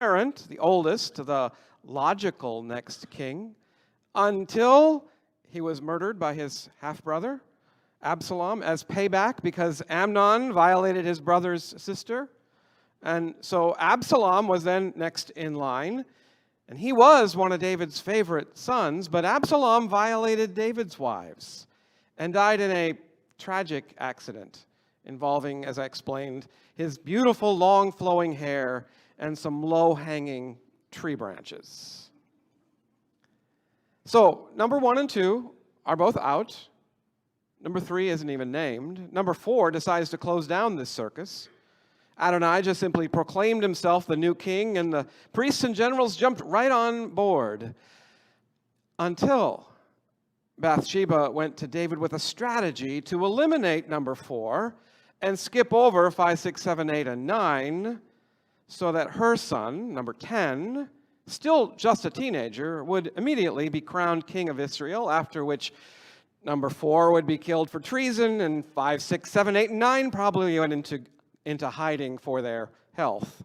parent, the oldest, the logical next king, until he was murdered by his half-brother, Absalom, as payback because Amnon violated his brother's sister. And so Absalom was then next in line, and he was one of David's favorite sons, but Absalom violated David's wives and died in a tragic accident involving, as I explained, his beautiful long flowing hair and some low-hanging tree branches. So number 1 and 2 are both out. Number 3 isn't even named. Number 4 decides to close down this circus. Adonijah simply proclaimed himself the new king, and the priests and generals jumped right on board until Bathsheba went to David with a strategy to eliminate number 4 and skip over 5, 6, 7, 8, and 9 so that her son, number 10, still just a teenager, would immediately be crowned king of Israel, after which number 4 would be killed for treason, and 5, 6, 7, 8, and 9 probably went into hiding for their health.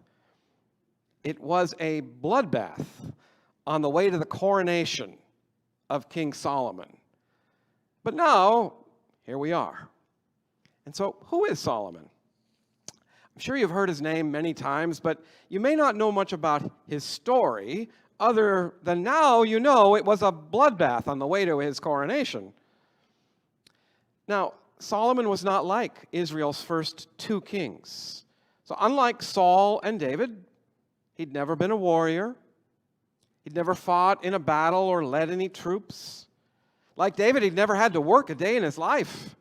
It was a bloodbath on the way to the coronation of King Solomon. But now, here we are. And so, who is Solomon? I'm sure you've heard his name many times, but you may not know much about his story, other than now you know it was a bloodbath on the way to his coronation. Now, Solomon was not like Israel's first 2 kings. So unlike Saul and David, he'd never been a warrior. He'd never fought in a battle or led any troops. Like David, he'd never had to work a day in his life.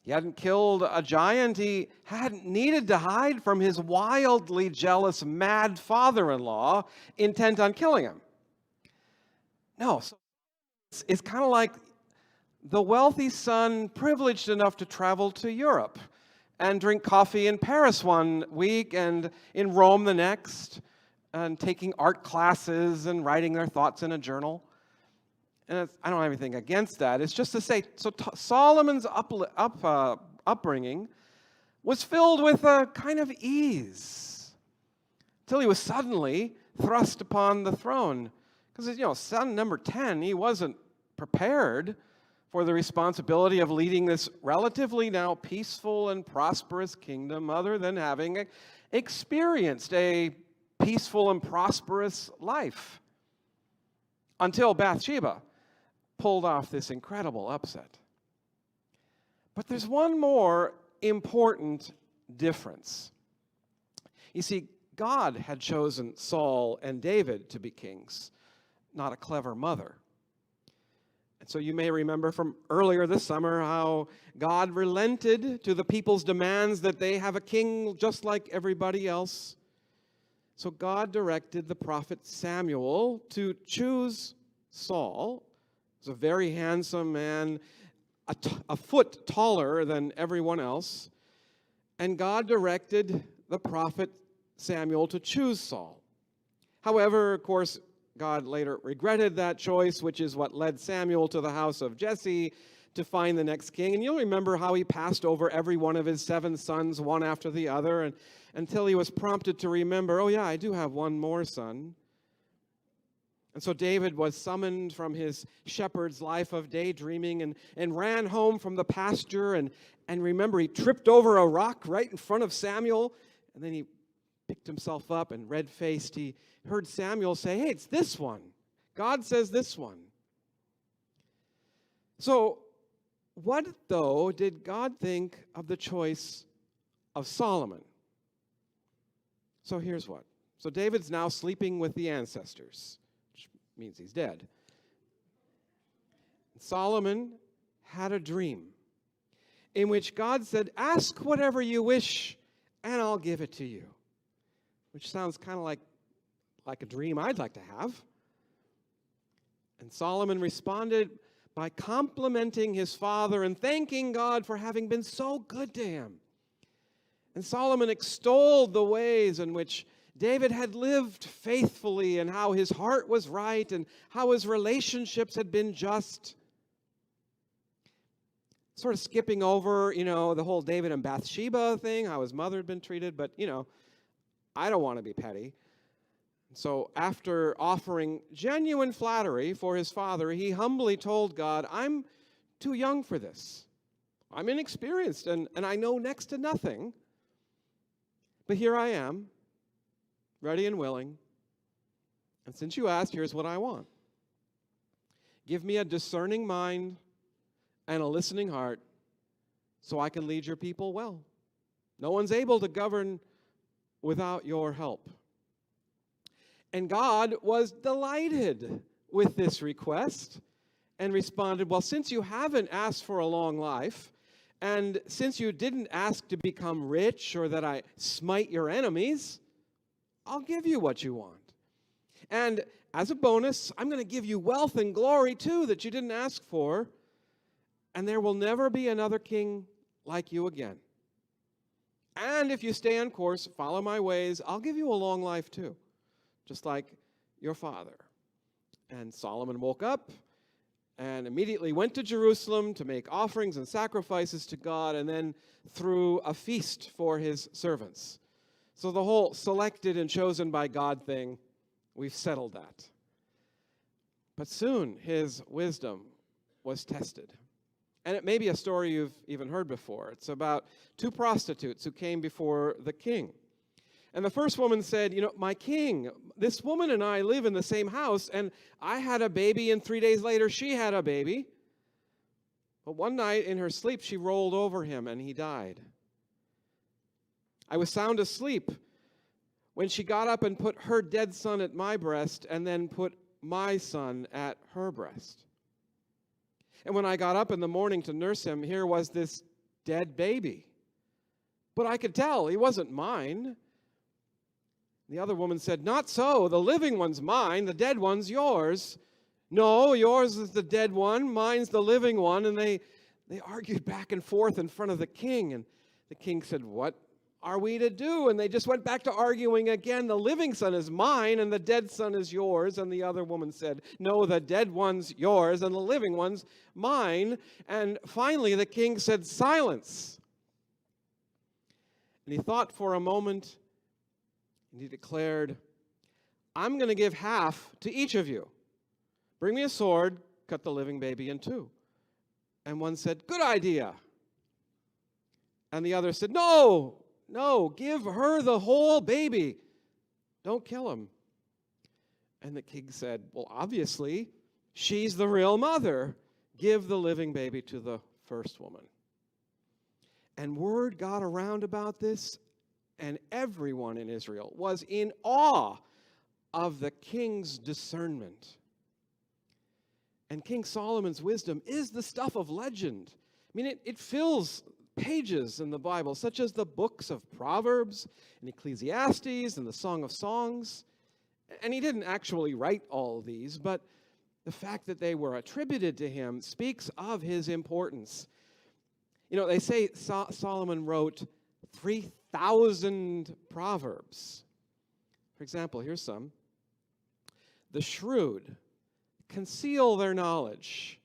He hadn't killed a giant. He hadn't needed to hide from his wildly jealous, mad father-in-law intent on killing him. No, so it's kind of like the wealthy son privileged enough to travel to Europe and drink coffee in Paris one week and in Rome the next, and taking art classes and writing their thoughts in a journal. And I don't have anything against that. It's just to say, so Solomon's upbringing was filled with a kind of ease until he was suddenly thrust upon the throne. Because, son number 10, he wasn't prepared for the responsibility of leading this relatively now peaceful and prosperous kingdom, other than having experienced a peaceful and prosperous life, until Bathsheba pulled off this incredible upset. But there's one more important difference. You see, God had chosen Saul and David to be kings, not a clever mother. And so you may remember from earlier this summer how God relented to the people's demands that they have a king just like everybody else. So God directed the prophet Samuel to choose Saul. He was a very handsome man, a foot taller than everyone else. And God directed the prophet Samuel to choose Saul. However, of course, God later regretted that choice, which is what led Samuel to the house of Jesse to find the next king. And you'll remember how he passed over every one of his 7 sons, one after the other, and until he was prompted to remember, oh yeah, I do have one more son. And so David was summoned from his shepherd's life of daydreaming and ran home from the pasture. And remember, he tripped over a rock right in front of Samuel, and then he picked himself up, and red-faced, he heard Samuel say, hey, it's this one. God says this one. So what, though, did God think of the choice of Solomon? So here's what. So David's now sleeping with the ancestors, which means he's dead. Solomon had a dream in which God said, ask whatever you wish, and I'll give it to you. Which sounds kind of like a dream I'd like to have. And Solomon responded by complimenting his father and thanking God for having been so good to him. And Solomon extolled the ways in which David had lived faithfully and how his heart was right and how his relationships had been just. Sort of skipping over, the whole David and Bathsheba thing, how his mother had been treated, but, I don't want to be petty. So after offering genuine flattery for his father, he humbly told God, I'm too young for this. I'm inexperienced and I know next to nothing. But here I am, ready and willing. And since you asked, here's what I want. Give me a discerning mind and a listening heart so I can lead your people well. No one's able to govern without your help. And God was delighted with this request and responded, well, since you haven't asked for a long life, and since you didn't ask to become rich or that I smite your enemies, I'll give you what you want. And as a bonus, I'm going to give you wealth and glory too that you didn't ask for, and there will never be another king like you again. And if you stay on course, follow my ways, I'll give you a long life too, just like your father. And Solomon woke up and immediately went to Jerusalem to make offerings and sacrifices to God, and then threw a feast for his servants. So the whole selected and chosen by God thing, we've settled that. But soon his wisdom was tested. And it may be a story you've even heard before. It's about two prostitutes who came before the king. And the first woman said, my king, this woman and I live in the same house, and I had a baby, and 3 days later she had a baby. But one night in her sleep, she rolled over him, and he died. I was sound asleep when she got up and put her dead son at my breast, and then put my son at her breast. And when I got up in the morning to nurse him, here was this dead baby. But I could tell he wasn't mine. The other woman said, not so, the living one's mine, the dead one's yours. No, yours is the dead one, mine's the living one. And they argued back and forth in front of the king. And the king said, what are we to do? And they just went back to arguing again. The living son is mine and the dead son is yours. And the other woman said, no, the dead one's yours and the living one's mine. And finally the king said, silence. And he thought for a moment, and he declared, I'm going to give half to each of you. Bring me a sword, cut the living baby in two. And one said, good idea. And the other said, no, give her the whole baby. Don't kill him. And the king said, well, obviously, she's the real mother. Give the living baby to the first woman. And word got around about this, and everyone in Israel was in awe of the king's discernment. And King Solomon's wisdom is the stuff of legend. I mean, it fills pages in the Bible, such as the books of Proverbs and Ecclesiastes and the Song of Songs. And he didn't actually write all these, but the fact that they were attributed to him speaks of his importance. They say Solomon wrote 3,000 proverbs. For example, here's some. The shrewd conceal their knowledge,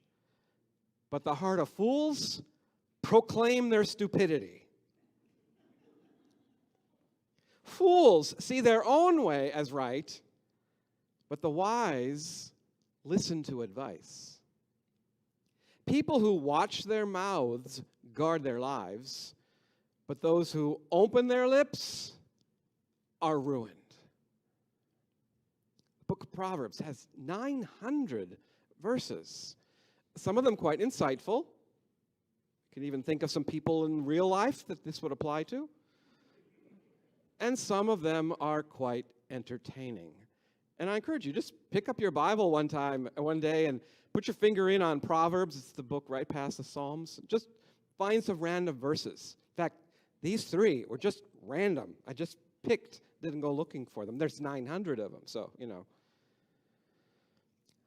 but the heart of fools proclaim their stupidity. Fools see their own way as right, but the wise listen to advice. People who watch their mouths guard their lives, but those who open their lips are ruined. The book of Proverbs has 900 verses, some of them quite insightful. You can even think of some people in real life that this would apply to. And some of them are quite entertaining. And I encourage you, just pick up your Bible one day, and put your finger in on Proverbs. It's the book right past the Psalms. Just find some random verses. In fact, these three were just random. I just picked, didn't go looking for them. There's 900 of them, so,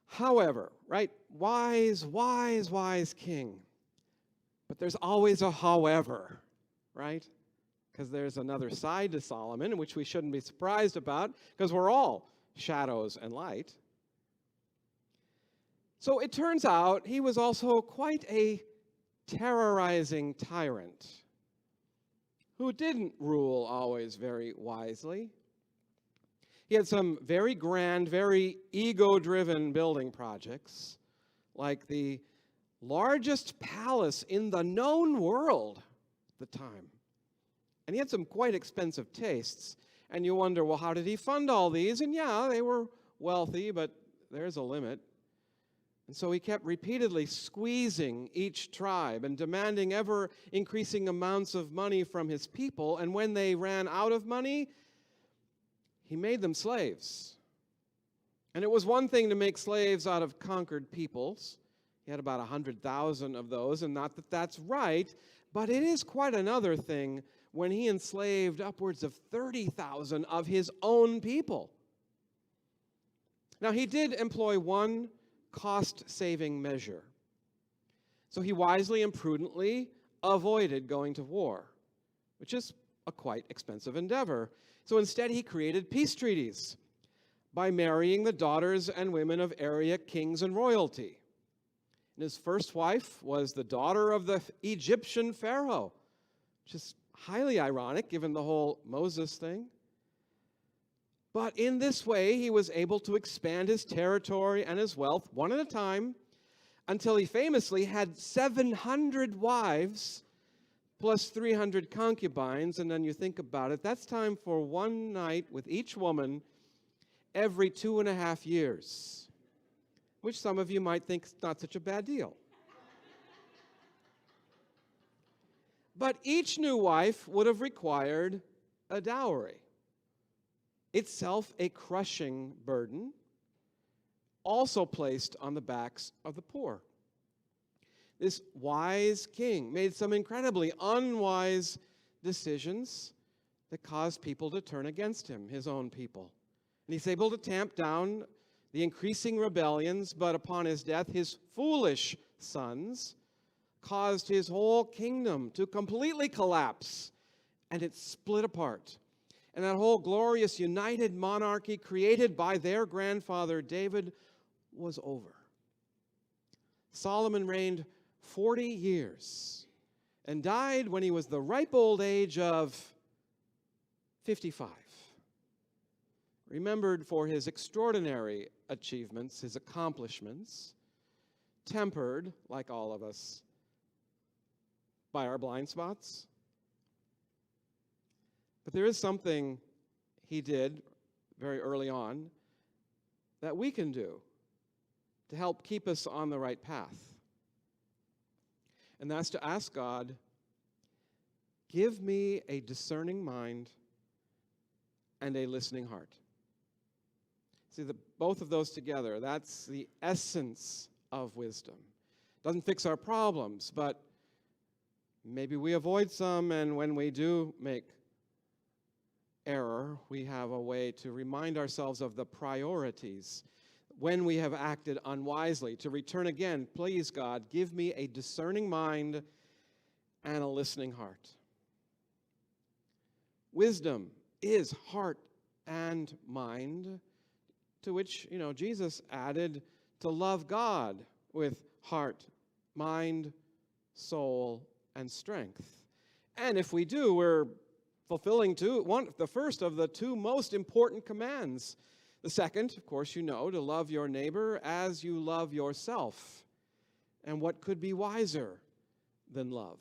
However, right, wise king. But there's always a however, right? Because there's another side to Solomon, which we shouldn't be surprised about, because we're all shadows and light. So it turns out he was also quite a terrorizing tyrant who didn't rule always very wisely. He had some very grand, very ego-driven building projects, like the largest palace in the known world at the time. And he had some quite expensive tastes. And you wonder, well, how did he fund all these? And yeah, they were wealthy, but there's a limit. And so he kept repeatedly squeezing each tribe and demanding ever increasing amounts of money from his people. And when they ran out of money, he made them slaves. And it was one thing to make slaves out of conquered peoples. He had about 100,000 of those, and not that that's right, but it is quite another thing when he enslaved upwards of 30,000 of his own people. Now, he did employ one cost-saving measure. So he wisely and prudently avoided going to war, which is a quite expensive endeavor. So instead, he created peace treaties by marrying the daughters and women of area kings and royalty. And his first wife was the daughter of the Egyptian pharaoh, which is highly ironic given the whole Moses thing. But in this way, he was able to expand his territory and his wealth one at a time until he famously had 700 wives plus 300 concubines. And then you think about it, that's time for one night with each woman every 2.5 years, which some of you might think is not such a bad deal. But each new wife would have required a dowry, itself a crushing burden, also placed on the backs of the poor. This wise king made some incredibly unwise decisions that caused people to turn against him, his own people. And he's able to tamp down the increasing rebellions, but upon his death, his foolish sons caused his whole kingdom to completely collapse, and it split apart. And that whole glorious united monarchy created by their grandfather David was over. Solomon reigned 40 years and died when he was the ripe old age of 55. Remembered for his extraordinary achievements, his accomplishments, tempered, like all of us, by our blind spots. But there is something he did very early on that we can do to help keep us on the right path. And that's to ask God, give me a discerning mind and a listening heart. See, both of those together, that's the essence of wisdom. Doesn't fix our problems, but maybe we avoid some, and when we do make error, we have a way to remind ourselves of the priorities when we have acted unwisely, to return again. Please, God, give me a discerning mind and a listening heart. Wisdom is heart and mind, to which, Jesus added to love God with heart, mind, soul, and strength. And if we do, we're fulfilling the first of the two most important commands. The second, of course, to love your neighbor as you love yourself. And what could be wiser than love?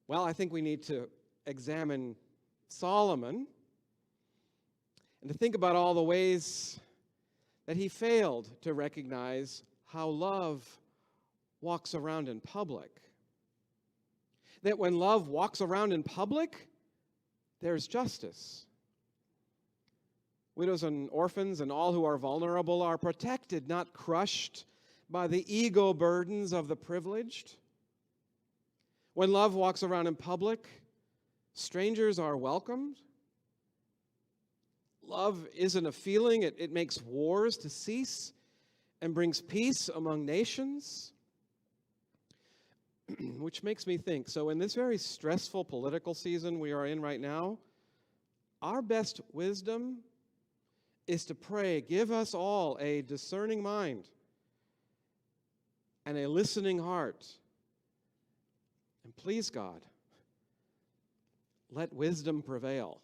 Well, I think we need to examine Solomon and to think about all the ways that he failed to recognize how love walks around in public. That when love walks around in public, there's justice. Widows and orphans and all who are vulnerable are protected, not crushed by the ego burdens of the privileged. When love walks around in public, strangers are welcomed. Love isn't a feeling, it makes wars to cease and brings peace among nations. Which makes me think, so in this very stressful political season we are in right now, our best wisdom is to pray, give us all a discerning mind and a listening heart. And please, God, let wisdom prevail.